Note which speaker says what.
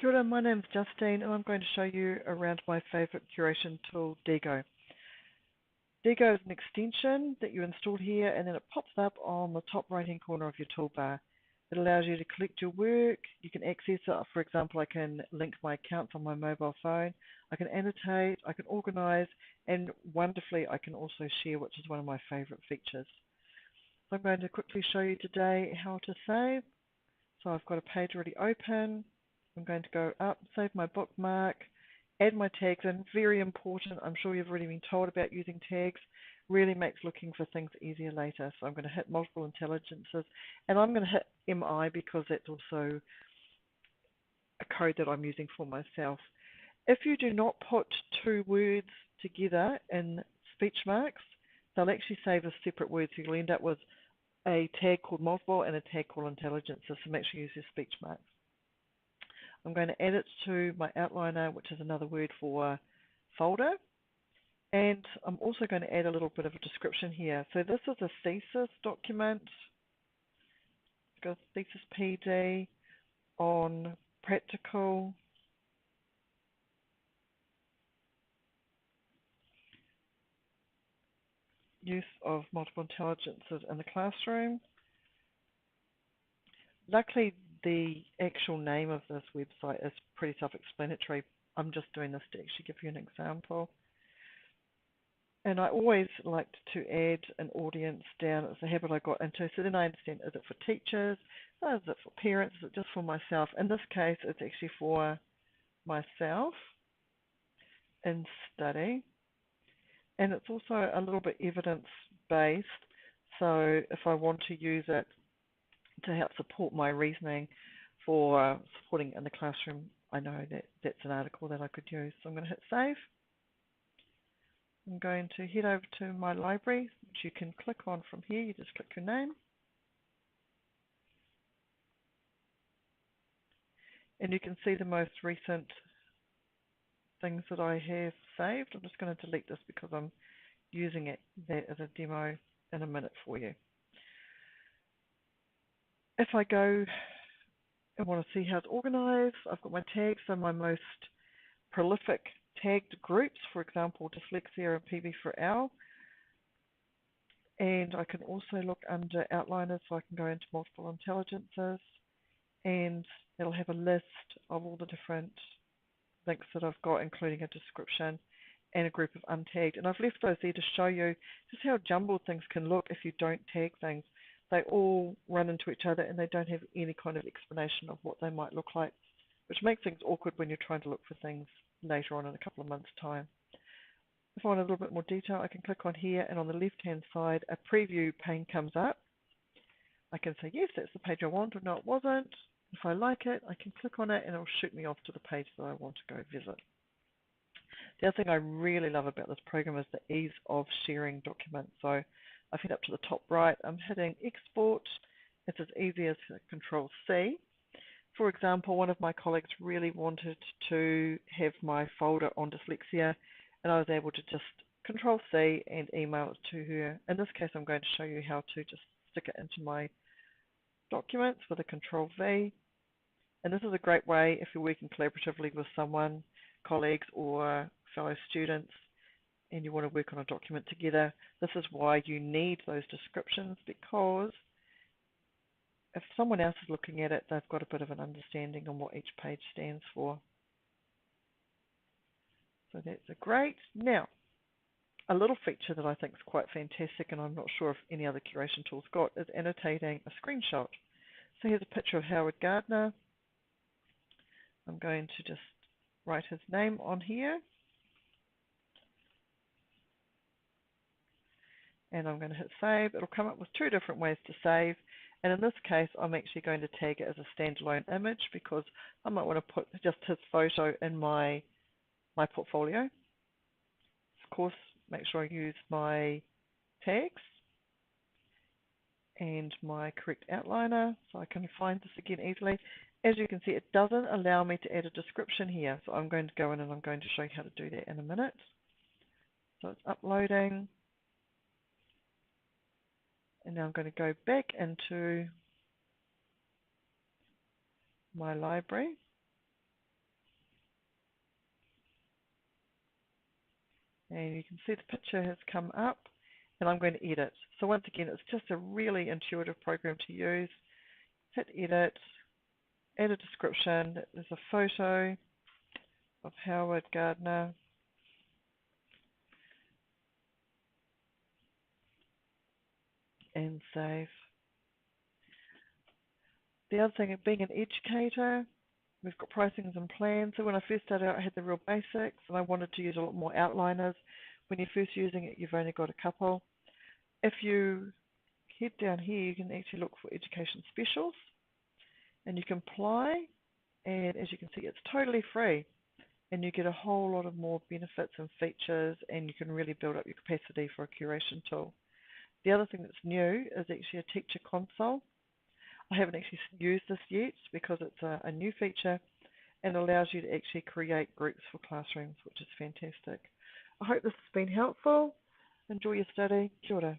Speaker 1: Kia ora, my name's Justine and I'm going to show you around my favourite curation tool, Diigo. Diigo is an extension that you install here and then it pops up on the top right hand corner of your toolbar. It allows you to collect your work, you can access it, for example I can link my accounts on my mobile phone, I can annotate, I can organise and wonderfully I can also share, which is one of my favourite features. So I'm going to quickly show you today how to save. So I've got a page already open. I'm going to go up, save my bookmark, add my tags in. Very important. I'm sure you've already been told about using tags. Really makes looking for things easier later. So I'm going to hit multiple intelligences and I'm going to hit MI because that's also a code that I'm using for myself. If you do not put two words together in speech marks, they'll actually save as separate words. So you'll end up with a tag called multiple and a tag called intelligences. So make sure you use your speech marks. I'm going to add it to my outliner, which is another word for folder. And I'm also going to add a little bit of a description here. So this is a thesis document. It's got a thesis PD on practical use of multiple intelligences in the classroom. Luckily, the actual name of this website is pretty self-explanatory. I'm just doing this to actually give you an example. And I always liked to add an audience down. It's a habit I got into. So then I understand, is it for teachers? Is it for parents? Is it just for myself? In this case, it's actually for myself in study. And it's also a little bit evidence-based. So if I want to use it to help support my reasoning for supporting in the classroom, I know that that's an article that I could use. So I'm going to hit save. I'm going to head over to my library, which you can click on from here. You just click your name. And you can see the most recent things that I have saved. I'm just going to delete this because I'm using that as a demo in a minute for you. If I go and want to see how it's organized, I've got my tags, so my most prolific tagged groups, for example, dyslexia and PB4L. And I can also look under outliners, so I can go into multiple intelligences, and it'll have a list of all the different links that I've got, including a description and a group of untagged. And I've left those there to show you just how jumbled things can look if you don't tag things. They all run into each other and they don't have any kind of explanation of what they might look like, which makes things awkward when you're trying to look for things later on in a couple of months' time. If I want a little bit more detail, I can click on here, and on the left-hand side, a preview pane comes up. I can say, yes, that's the page I want, or no, it wasn't. If I like it, I can click on it, and it'll shoot me off to the page that I want to go visit. The other thing I really love about this program is the ease of sharing documents. So I've hit up to the top right, I'm hitting export. It's as easy as Control C. For example, one of my colleagues really wanted to have my folder on dyslexia, and I was able to just Control C and email it to her. In this case, I'm going to show you how to just stick it into my documents with a Control V. And this is a great way if you're working collaboratively with someone, colleagues or fellow students, and you want to work on a document together. This is why you need those descriptions, because if someone else is looking at it, they've got a bit of an understanding on what each page stands for. So that's a great. Now, a little feature that I think is quite fantastic, and I'm not sure if any other curation tool's got, is annotating a screenshot. So here's a picture of Howard Gardner. I'm going to just write his name on here. And I'm going to hit save. It'll come up with two different ways to save. And in this case, I'm actually going to tag it as a standalone image because I might want to put just his photo in my portfolio. Of course, make sure I use my tags and my correct outliner so I can find this again easily. As you can see, it doesn't allow me to add a description here. So I'm going to go in and I'm going to show you how to do that in a minute. So it's uploading. And now I'm going to go back into my library. And you can see the picture has come up, and I'm going to edit. So once again, it's just a really intuitive program to use. Hit edit, add a description. There's a photo of Howard Gardner. And save. The other thing, being an educator, we've got pricings and plans. So when I first started out, I had the real basics, and I wanted to use a lot more outliners. When you're first using it, you've only got a couple. If you head down here, you can actually look for education specials, and you can apply, and as you can see, it's totally free, and you get a whole lot of more benefits and features, and you can really build up your capacity for a curation tool. The other thing that's new is actually a teacher console. I haven't actually used this yet because it's a new feature and allows you to actually create groups for classrooms, which is fantastic. I hope this has been helpful. Enjoy your study. Kia ora.